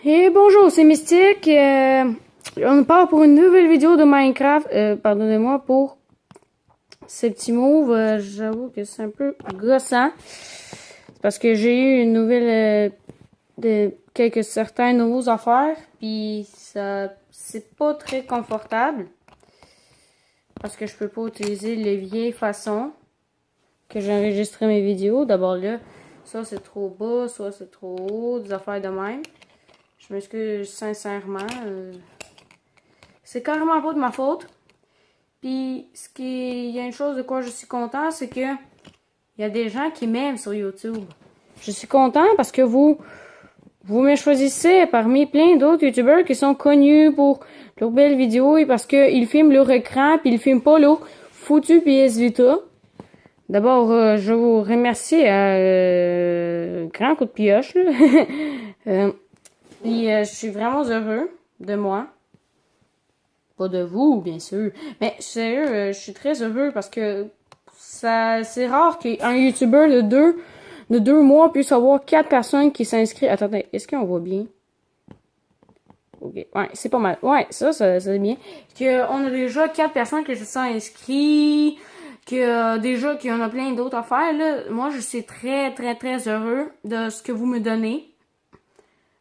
Et bonjour, c'est Mystique. On part pour une nouvelle vidéo de Minecraft. Pardonnez-moi pour ces petits moves. J'avoue que c'est un peu gossant. C'est parce que j'ai eu une nouvelle de certains nouveaux affaires. Puis ça c'est pas très confortable. Parce que je peux pas utiliser les vieilles façons que j'ai enregistré mes vidéos. D'abord là, ça c'est trop bas, soit c'est trop haut, des affaires de même. Je m'excuse sincèrement. C'est carrément pas de ma faute. Puis, il y a une chose de quoi je suis content, c'est que il y a des gens qui m'aiment sur YouTube. Je suis content parce que vous me choisissez parmi plein d'autres YouTubers qui sont connus pour leurs belles vidéos et parce qu'ils filment leur écran puis ils filment pas leur foutu PS Vita. D'abord, je vous remercie à grand coup de pioche. Là. Puis je suis vraiment heureux de moi. Pas de vous, bien sûr. Mais sérieux, je suis très heureux parce que c'est rare qu'un YouTuber de deux mois puisse avoir 4 personnes qui s'inscrivent. Attendez, est-ce qu'on voit bien? Ok, ouais, c'est pas mal. Ouais, ça c'est bien. On a déjà 4 personnes qui se sont inscrites. Déjà qu'il y en a plein d'autres à faire, là. Moi, je suis très, très, très heureux de ce que vous me donnez.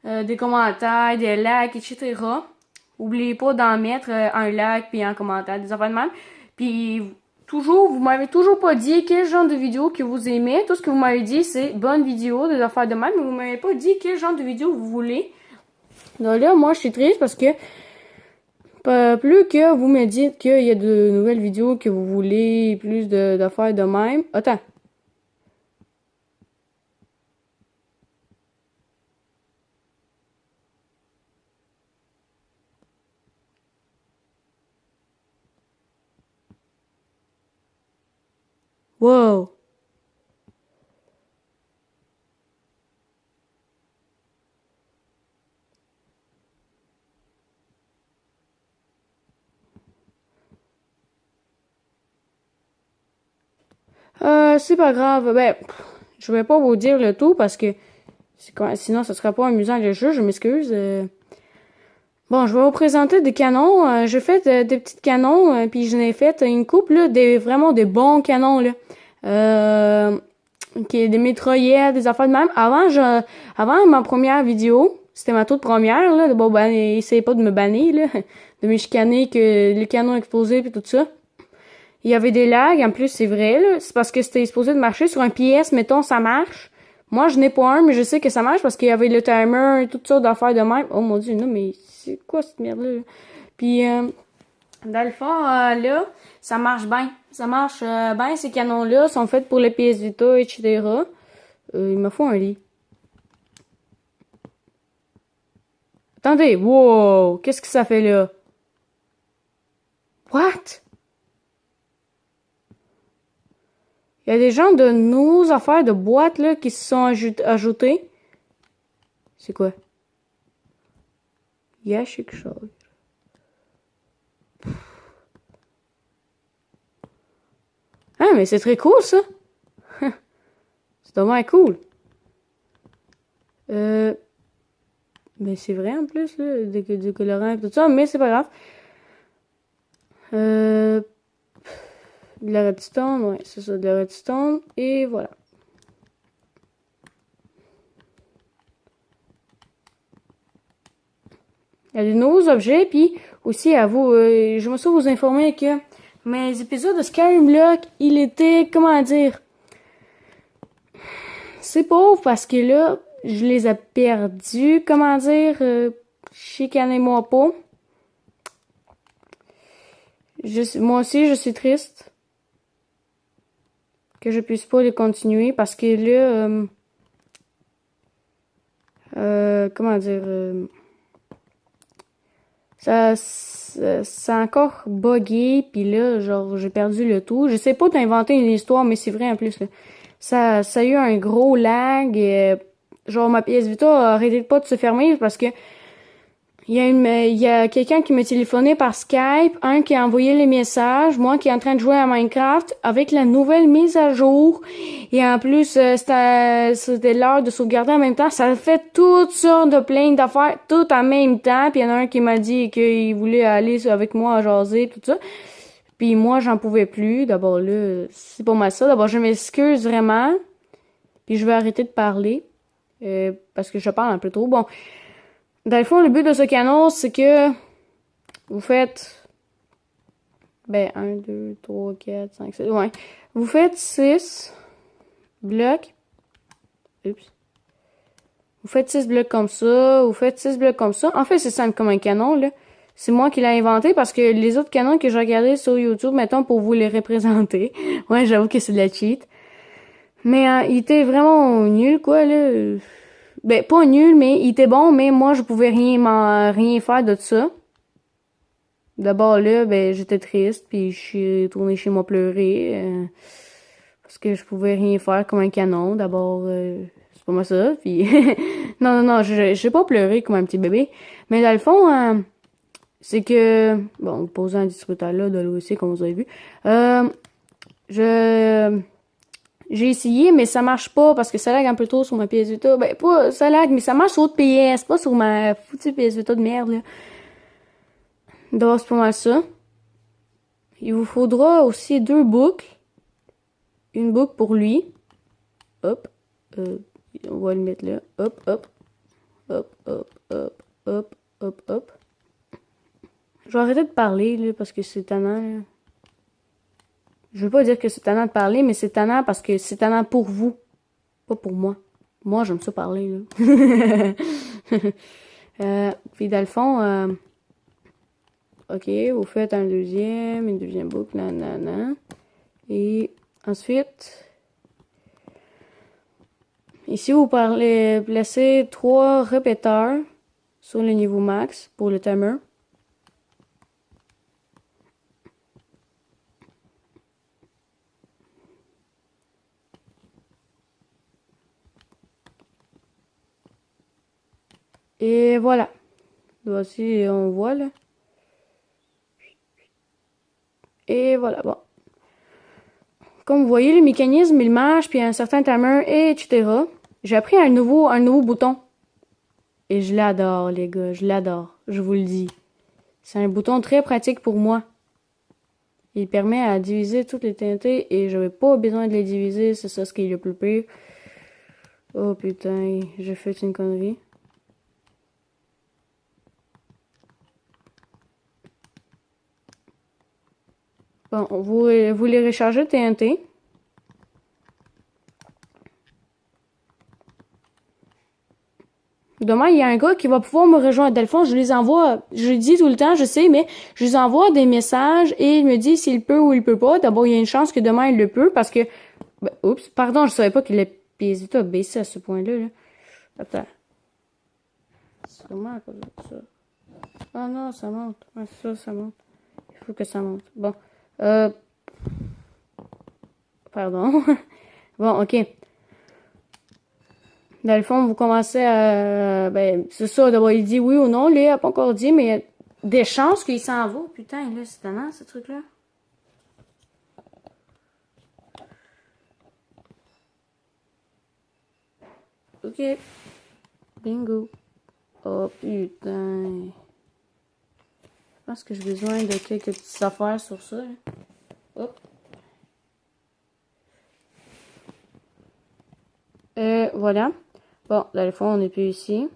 Des commentaires, des likes, etc. Oubliez pas d'en mettre un like puis un commentaire, des affaires de même. Puis vous m'avez toujours pas dit quel genre de vidéo que vous aimez. Tout ce que vous m'avez dit, c'est bonne vidéo, des affaires de même, mais vous m'avez pas dit quel genre de vidéo vous voulez. Donc là, moi, je suis triste parce que plus que vous me dites qu'il y a de nouvelles vidéos que vous voulez, plus d'affaires de même. Attends. Wow. C'est pas grave. Ben, je vais pas vous dire le tout parce que sinon ça sera pas amusant le jeu. Je m'excuse. Bon, je vais vous présenter des canons. J'ai fait des petits canons, puis j'en ai fait une coupe là, vraiment des bons canons là. Des mitraillettes, des affaires de même. Avant ma première vidéo, c'était ma toute première là. Bon ben, essayez pas de me bannir là, de me chicaner que les canons explosés puis tout ça. Il y avait des lags, en plus c'est vrai là. C'est parce que c'était supposé de marcher sur un PS, mettons ça marche. Moi, je n'ai pas un, mais je sais que ça marche parce qu'il y avait le timer et toutes sortes d'affaires de même. Oh mon dieu, non, mais c'est quoi cette merde-là? Puis, dans le fond, là, ça marche bien. Ça marche bien, ces canons-là sont faits pour le PS Vita, etc. Il me faut un lit. Attendez, wow! Qu'est-ce que ça fait là? What? Il y a des gens de nos affaires de boîtes là qui se sont ajoutés. C'est quoi? Il y a quelque chose. Ah, mais c'est très cool, ça. C'est dommage cool. Mais c'est vrai, en plus, là, de colorant et tout ça, mais c'est pas grave. De la redstone, ouais, c'est ça, de la redstone, et voilà. Il y a de nouveaux objets, puis aussi à vous, je me souviens vous informer que mes épisodes de Skyrim Block, il était, comment dire, c'est pauvre parce que là, je les ai perdus, comment dire, chicanez-moi pas. Moi aussi, je suis triste que je puisse pas les continuer parce que là, comment dire, ça a encore buggé, puis là, genre, j'ai perdu le tout. Je sais pas d'inventer une histoire, mais c'est vrai en plus. Là. Ça a eu un gros lag. Genre, ma pièce Vita a arrêté pas de se fermer parce que il y a quelqu'un qui m'a téléphoné par Skype, un qui a envoyé les messages, moi qui est en train de jouer à Minecraft avec la nouvelle mise à jour. Et en plus, c'était l'heure de sauvegarder en même temps. Ça fait toutes sortes de plein d'affaires, tout en même temps. Puis il y en a un qui m'a dit qu'il voulait aller avec moi à jaser, tout ça. Puis moi, j'en pouvais plus. D'abord là, c'est pas mal ça. D'abord, je m'excuse vraiment. Puis je vais arrêter de parler. Parce que je parle un peu trop. Bon. Dans le fond, le but de ce canon, c'est que vous faites 1, 2, 3, 4, 5, 6, ouais. Vous faites 6 blocs. Oups. Vous faites 6 blocs comme ça, vous faites 6 blocs comme ça. En fait, c'est simple comme un canon, là. C'est moi qui l'ai inventé parce que les autres canons que j'ai regardés sur YouTube, mettons, pour vous les représenter. Ouais, j'avoue que c'est de la cheat. Mais il était vraiment nul, quoi, là. Pas nul, mais il était bon, mais moi, je pouvais rien faire de ça. D'abord, là, j'étais triste, puis je suis retournée chez moi pleurer, parce que je pouvais rien faire comme un canon. D'abord, c'est pas moi ça, puis... non, j'ai pas pleuré comme un petit bébé. Mais dans le fond, c'est que... Bon, posant un distributeur là, de l'OC, comme vous avez vu. J'ai essayé, mais ça marche pas parce que ça lag un peu trop sur ma PS Vita. Pas ça lag, mais ça marche sur autre PS, pas sur ma foutue PS Vita de merde, là. Donc, c'est pas mal ça. Il vous faudra aussi 2 boucles. Une boucle pour lui. Hop. On va le mettre là. Hop, hop. Hop, hop, hop, hop, hop, hop. Je vais arrêter de parler, là, parce que c'est tannant, là. Je veux pas dire que c'est tannant de parler, mais c'est tannant parce que c'est tannant pour vous. Pas pour moi. Moi, j'aime ça parler, là. Puis dans le fond, ok, vous faites une deuxième boucle, nanana. Et ensuite, ici, vous placez 3 répéteurs sur le niveau max pour le timer. Et voilà. Voici, on voit là. Et voilà, bon. Comme vous voyez, le mécanisme, il marche, puis un certain timer, et etc. J'ai appris un nouveau bouton. Et je l'adore, les gars, je l'adore, je vous le dis. C'est un bouton très pratique pour moi. Il permet à diviser toutes les TNT, et j'avais pas besoin de les diviser, c'est ça ce qui est le plus pire. Oh putain, j'ai fait une connerie. Bon, vous les rechargez TNT. Demain, il y a un gars qui va pouvoir me rejoindre. Dans le fond, je les envoie, je le dis tout le temps, je sais, mais je les envoie des messages et il me dit s'il peut ou il peut pas. D'abord, il y a une chance que demain, il le peut parce que... oups, pardon, je savais pas que le PS a baissé à ce point-là. Là. Attends. C'est comment à cause de ça? Ah non, ça monte. Ouais, ça monte. Il faut que ça monte. Bon. Pardon. Bon, ok. Dans le fond, vous commencez à... c'est ça, d'abord, il dit oui ou non. Lui, il n'a pas encore dit, mais il y a des chances qu'il s'en va. Putain, là, c'est tannant, ce truc-là. Ok. Bingo. Oh, putain. Je pense que j'ai besoin de quelques petites affaires sur ça. Là. Hop. Voilà. Bon, dans le fond, on n'est plus ici.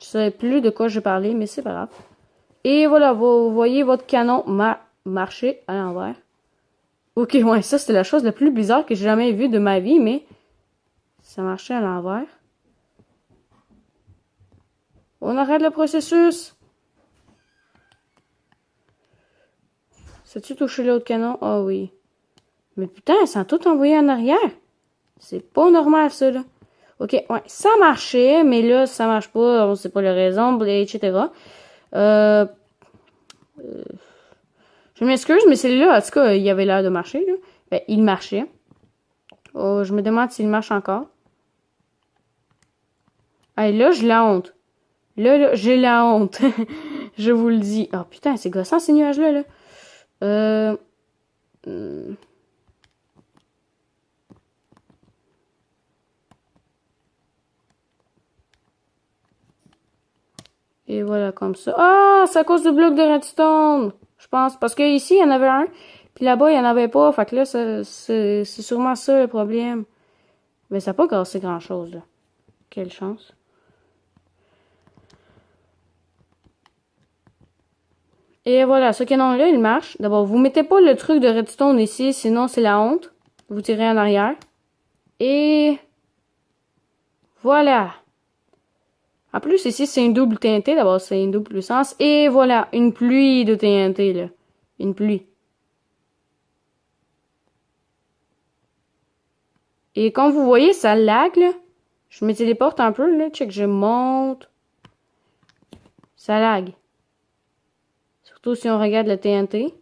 Je ne savais plus de quoi je parlais, mais c'est pas grave. Et voilà, vous voyez votre canon marcher à l'envers. Ok, ouais, ça c'était la chose la plus bizarre que j'ai jamais vue de ma vie, mais ça marchait à l'envers. On arrête le processus. Sais-tu touché l'autre canon? Ah oui. Mais putain, ça a tout envoyé en arrière. C'est pas normal, ça, là. Ok, ouais, ça marchait, mais là, ça marche pas, on sait pas les raisons, etc. Je m'excuse, mais celui-là, en tout cas, il avait l'air de marcher, là. Ben, il marchait. Oh, je me demande s'il marche encore. Hey, là, je la honte. Là, j'ai la honte. Je vous le dis. Oh putain, c'est gossant ces nuages-là, là. Hmm. Et voilà, comme ça. Ah, c'est à cause du bloc de redstone. Je pense. Parce que ici, il y en avait un. Puis là-bas, il y en avait pas. Fait que là, c'est sûrement ça le problème. Mais ça n'a pas cassé grand-chose, là. Quelle chance. Et voilà, ce canon-là, il marche. D'abord, vous mettez pas le truc de redstone ici, sinon c'est la honte. Vous tirez en arrière. Et voilà. En plus, ici, c'est une double TNT. D'abord, c'est une double puissance. Et voilà, une pluie de TNT, là. Une pluie. Et comme vous voyez, ça lag, là. Je me téléporte un peu, là. Check, je monte. Ça lag. Surtout si on regarde le TNT.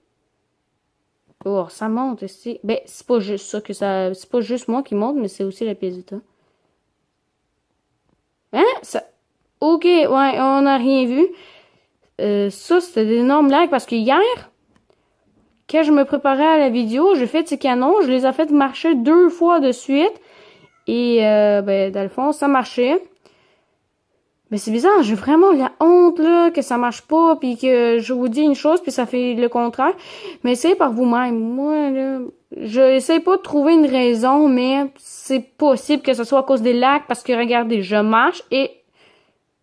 Oh, ça monte ici. Ben, c'est pas juste ça que ça... C'est pas juste moi qui monte, mais c'est aussi la pièce d'état. Hein? Ça... Ok, ouais, on n'a rien vu. Ça, c'était d'énormes lags parce que hier, quand je me préparais à la vidéo, j'ai fait ces canons, je les ai fait marcher 2 fois de suite. Et, ben, dans le fond, ça marchait. Mais c'est bizarre, j'ai vraiment la honte, là, que ça marche pas, puis que je vous dis une chose, puis ça fait le contraire. Mais essayez par vous-même. Moi, là, je essaie pas de trouver une raison, mais c'est possible que ce soit à cause des lags, parce que regardez, je marche et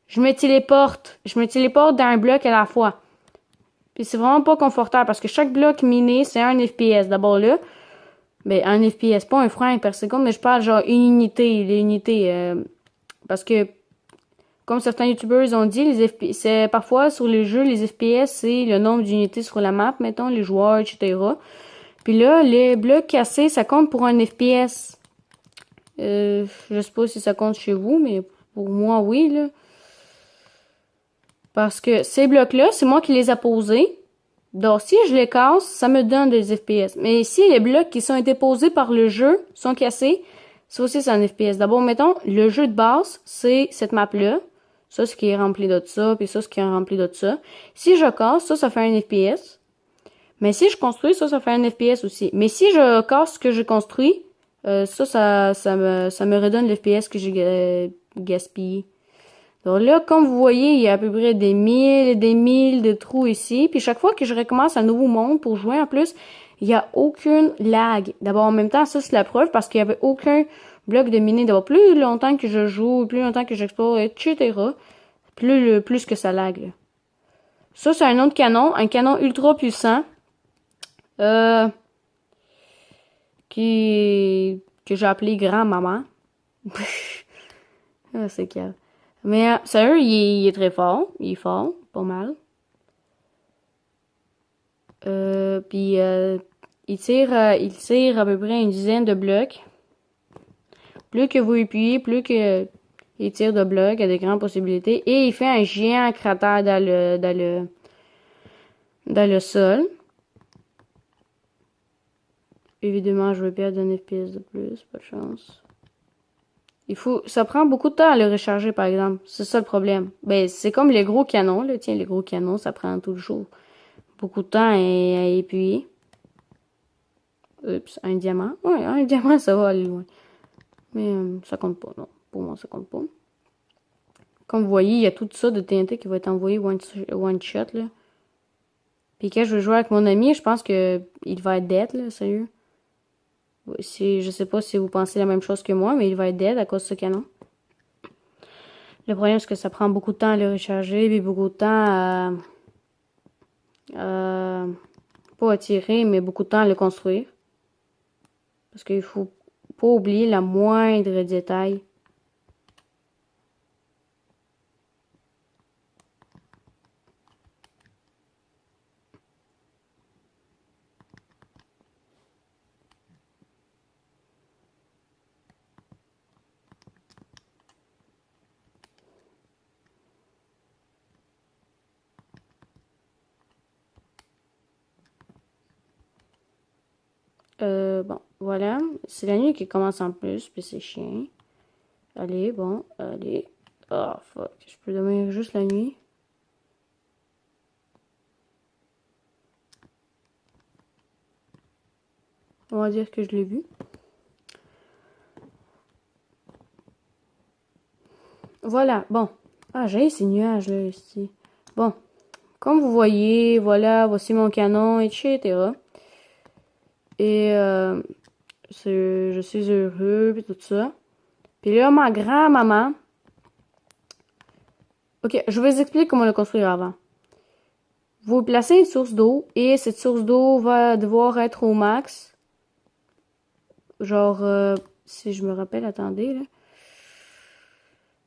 je me téléporte. Je me téléporte d'un bloc à la fois. Puis c'est vraiment pas confortable, parce que chaque bloc miné, c'est un FPS. D'abord là, ben, un FPS, pas un frame par seconde, mais je parle genre une unité, les unités, parce que comme certains youtubeurs ont dit, les FPS, c'est parfois sur les jeux, les FPS, c'est le nombre d'unités sur la map, mettons, les joueurs, etc. Puis là, les blocs cassés, ça compte pour un FPS. Je sais pas si ça compte chez vous, mais pour moi, oui, là. Parce que ces blocs-là, c'est moi qui les ai posés. Donc, si je les casse, ça me donne des FPS. Mais si les blocs qui sont été posés par le jeu sont cassés, ça aussi, c'est un FPS. D'abord, mettons, le jeu de base, c'est cette map-là. Ça, ce qui est rempli de ça, puis ça, ce qui est rempli de ça. Si je casse, ça fait un FPS. Mais si je construis, ça fait un FPS aussi. Mais si je casse ce que j'ai construit, ça me redonne l'FPS que j'ai gaspillé. Donc là, comme vous voyez, il y a à peu près des 1000 et des 1000 de trous ici. Puis chaque fois que je recommence un nouveau monde pour jouer en plus, il n'y a aucune lag. D'abord, en même temps, ça c'est la preuve parce qu'il n'y avait aucun bloc de miner. D'abord, plus longtemps que je joue, plus longtemps que j'explore, etc., plus que ça lag, là. Ça, c'est un autre canon, un canon ultra puissant. Euh, que j'ai appelé grand-maman. Ah, c'est calme. Mais sérieux, il est très fort. Il est fort, pas mal. Puis il tire à peu près une dizaine de blocs. Plus que vous appuyez, plus que il tire de blocs, il y a de grandes possibilités. Et il fait un géant cratère dans le sol. Évidemment, je vais perdre un FPS de plus, pas de chance. Ça prend beaucoup de temps à le recharger, par exemple. C'est ça le problème. Ben, c'est comme les gros canons, là. Tiens, les gros canons, ça prend toujours beaucoup de temps à épuyer. Oups, un diamant. Ouais, un diamant, ça va aller loin. Mais ça compte pas, non. Pour moi, ça compte pas. Comme vous voyez, il y a tout ça de TNT qui va être envoyé one shot, là. Puis quand je vais jouer avec mon ami, je pense que il va être dead, là, sérieux. Je sais pas si vous pensez la même chose que moi, mais il va être dead à cause de ce canon. Le problème, c'est que ça prend beaucoup de temps à le recharger, puis beaucoup de temps pas à tirer, mais beaucoup de temps à le construire. Parce qu'il faut pas oublier la moindre détail. Bon, voilà. C'est la nuit qui commence en plus, puis c'est chiant. Allez, bon, allez. Oh, fuck. Je peux dormir juste la nuit. On va dire que je l'ai vu. Voilà, bon. Ah, j'ai ces nuages là ici. Bon, comme vous voyez, voilà, voici mon canon, etc. Et je suis heureux, puis tout ça. Puis là, ma grand-maman... Ok, je vais vous expliquer comment le construire avant. Vous placez une source d'eau, et cette source d'eau va devoir être au max. Genre, si je me rappelle, attendez, là.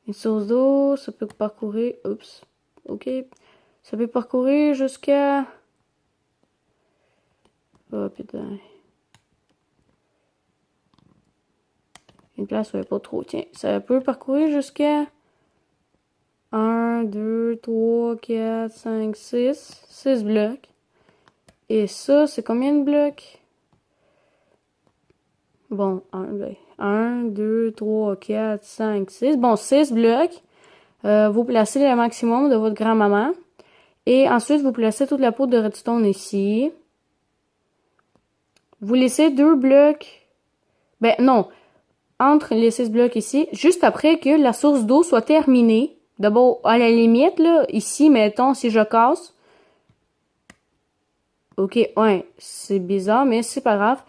Une source d'eau, ça peut parcourir... Oups. Ok. Ça peut parcourir jusqu'à... Oh, putain. Une place où il n'y a pas trop. Tiens, ça peut parcourir jusqu'à... 1, 2, 3, 4, 5, 6. 6 blocs. Et ça, c'est combien de blocs? Bon, 1, 2, 3, 4, 5, 6. Bon, 6 blocs. Vous placez le maximum de votre grand-maman. Et ensuite, vous placez toute la poudre de redstone ici. Vous laissez 2 blocs. Ben non. Entre les 6 blocs ici. Juste après que la source d'eau soit terminée. D'abord, à la limite, là, ici, mettons, si je casse. Ok, ouais, c'est bizarre, mais c'est pas grave.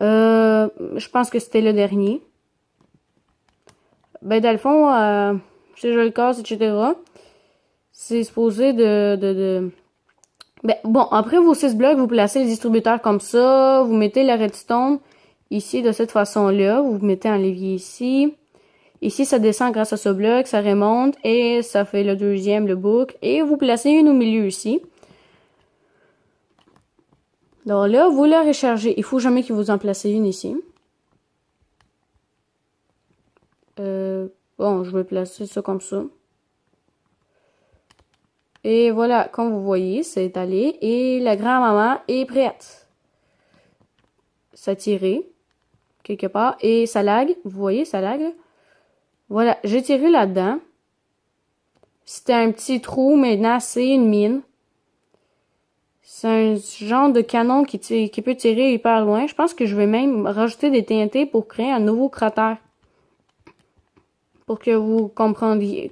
Je pense que c'était le dernier. Ben, dans le fond, si je le casse, etc., c'est supposé Ben, bon, après vos 6 blocs, vous placez le distributeur comme ça. Vous mettez la redstone ici, de cette façon-là. Vous mettez un levier ici. Ici, ça descend grâce à ce bloc, ça remonte et ça fait le deuxième, le boucle. Et vous placez une au milieu ici. Donc là, vous la rechargez. Il faut jamais que vous en placez une ici. Bon, je vais placer ça comme ça. Et voilà, comme vous voyez, c'est étalé. Et la grand-maman est prête. Ça tiré quelque part. Et ça lag. Vous voyez, ça lag. Là. Voilà, j'ai tiré là-dedans. C'était un petit trou, maintenant c'est une mine. C'est un genre de canon qui peut tirer hyper loin. Je pense que je vais même rajouter des TNT pour créer un nouveau cratère. Pour que vous comprendrez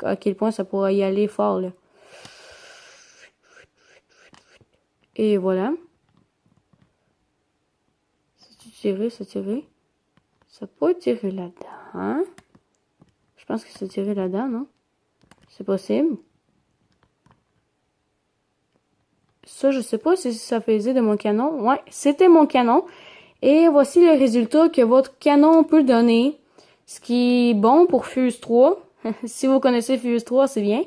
à quel point ça pourrait y aller fort, là. Et voilà. C'est tiré, c'est tiré. Ça peut tirer là-dedans, hein? Je pense que c'est tiré là-dedans, non? C'est possible. Ça, je sais pas si ça faisait de mon canon. Ouais, c'était mon canon. Et voici le résultat que votre canon peut donner. Ce qui est bon pour Fuse 3. Si vous connaissez Fuse 3, c'est bien.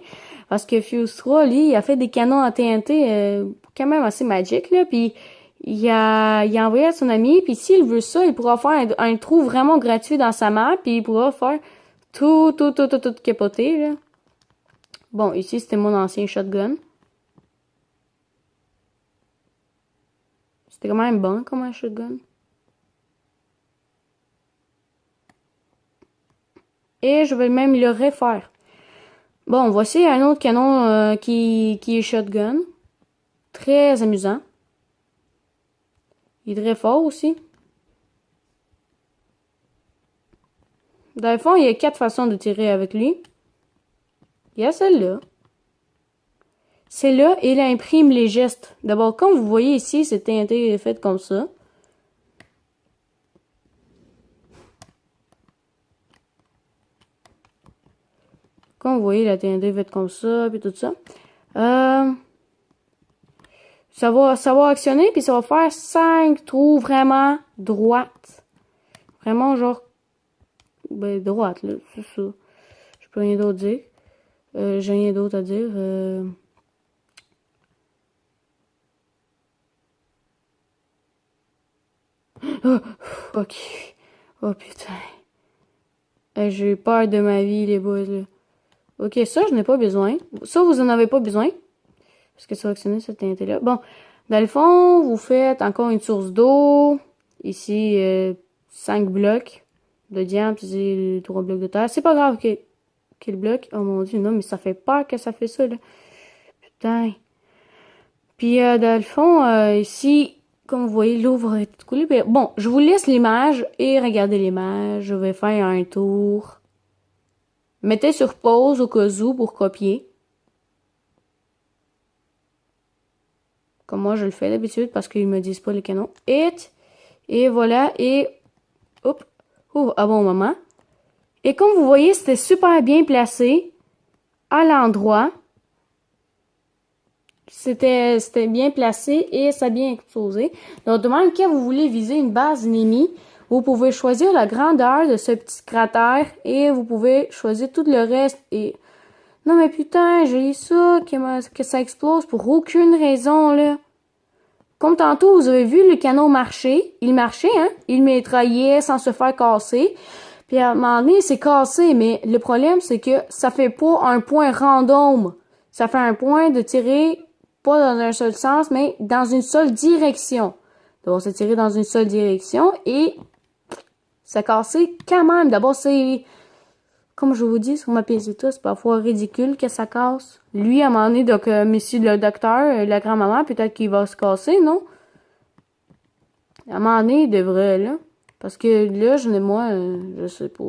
Parce que Fuse 3, lui, il a fait des canons à TNT quand même assez magiques, là. Puis il a envoyé à son ami. Puis s'il veut ça, il pourra faire un trou vraiment gratuit dans sa map. Puis il pourra faire tout capoter, là. Bon, ici, c'était mon ancien shotgun. C'était quand même bon comme un shotgun. Et je vais même le refaire. Bon, voici un autre canon qui est shotgun. Très amusant. Il est très fort aussi. Dans le fond, il y a 4 façons de tirer avec lui. Il y a celle-là. Celle-là, il imprime les gestes. D'abord, comme vous voyez ici, c'est TNT fait comme ça. Comme vous voyez, la TNT est faite comme ça, puis tout ça. Ça va actionner, puis ça va faire 5 trous vraiment droites. Vraiment, genre, ben, droite, là, c'est ça. Je peux rien d'autre dire. J'ai rien d'autre à dire. Oh, ok. Oh, putain. J'ai eu peur de ma vie, les boys, là. Ok, ça, je n'ai pas besoin. Ça, vous en avez pas besoin. Parce que ça va actionner cette TNT-là. Bon, dans le fond, vous faites encore une source d'eau. Ici, 5 blocs de diamant, puis c'est 3 blocs de terre. C'est pas grave qu'il bloque. Oh mon dieu, non, mais ça fait peur que ça fait ça, là. Putain. Puis, dans le fond, ici, comme vous voyez, l'eau va être coulée. Puis, bon, je vous laisse l'image et regardez l'image. Je vais faire un tour. Mettez sur pause au cas où pour copier. Comme moi, je le fais d'habitude parce qu'ils me disent pas les canons. Et voilà, et hop, ouvre à bon moment. Et comme vous voyez, c'était super bien placé à l'endroit. C'était bien placé et ça a bien explosé. Donc, de même, quand vous voulez viser une base ennemie, vous pouvez choisir la grandeur de ce petit cratère et vous pouvez choisir tout le reste. Et non, mais putain, j'ai eu ça, que ça explose pour aucune raison, là. Comme tantôt, vous avez vu le canon marcher. Il marchait, hein. Il mitraillait sans se faire casser. Puis à un moment donné, c'est cassé. Mais le problème, c'est que ça fait pas un point random. Ça fait un point de tirer pas dans un seul sens, mais dans une seule direction. Donc, c'est tiré dans une seule direction et ça cassé quand même. D'abord, c'est, comme je vous dis, sur ma PS2, c'est parfois ridicule que ça casse. Lui, à un moment donné, donc, monsieur le docteur, la grand-maman, peut-être qu'il va se casser, non? À un moment donné, il devrait, là. Parce que là, je sais pas.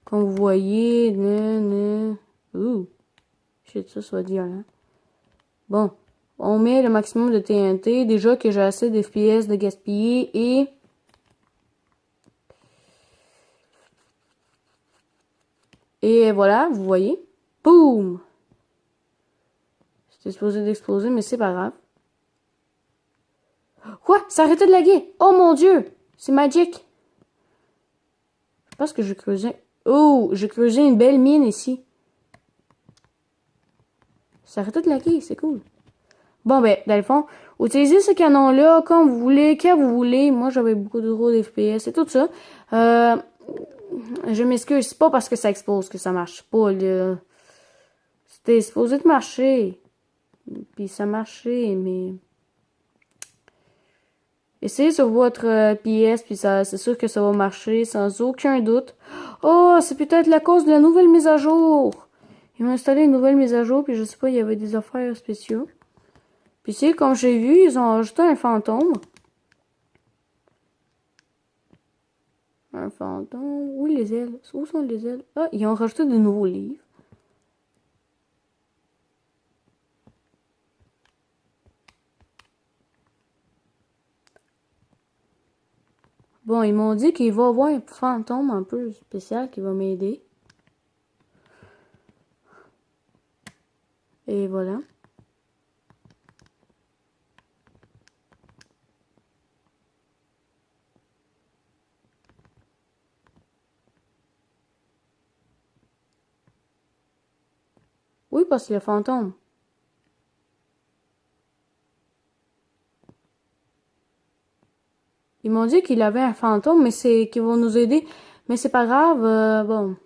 Comme vous voyez, ouh. Shit, ça va dire, hein. Bon. On met le maximum de TNT. Déjà que j'ai assez d'FPS de gaspiller et... Et voilà, vous voyez. Boum! C'était supposé d'exploser, mais c'est pas grave. Quoi? Ça a arrêté de laguer! Oh mon dieu! C'est magique! Je pense que je creusais... Oh! J'ai creusé une belle mine ici. Ça a arrêté de laguer, c'est cool. Bon, ben, dans le fond, utilisez ce canon-là quand vous voulez, quand vous voulez. Moi, j'avais beaucoup de gros d'FPS et tout ça. Je m'excuse, c'est pas parce que ça explose que ça marche pas, là. C'était supposé de marcher. Puis ça marchait, mais... Essayez sur votre PS, puis ça, c'est sûr que ça va marcher, sans aucun doute. Oh, c'est peut-être la cause de la nouvelle mise à jour. Ils m'ont installé une nouvelle mise à jour, puis je sais pas, il y avait des affaires spéciaux. Puis c'est comme j'ai vu, ils ont ajouté un fantôme. Un fantôme. Où les ailes? Où sont les ailes? Ah, ils ont rajouté de nouveaux livres. Bon, ils m'ont dit qu'il va y avoir un fantôme un peu spécial qui va m'aider. Et voilà. Oui, parce que le fantôme. Ils m'ont dit qu'il avait un fantôme, mais c'est qu'ils vont nous aider. Mais c'est pas grave, bon.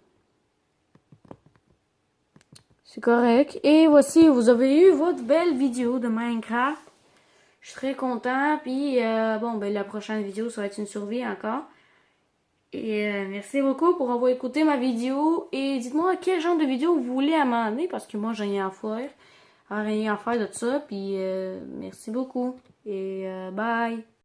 C'est correct. Et voici, vous avez eu votre belle vidéo de Minecraft. Je suis très content. Puis, bon, ben la prochaine vidéo, ça va être une survie encore. Et merci beaucoup pour avoir écouté ma vidéo. Et dites-moi quel genre de vidéo vous voulez amener, parce que moi, j'ai rien à faire. Rien à faire de ça. Puis, merci beaucoup. Et bye.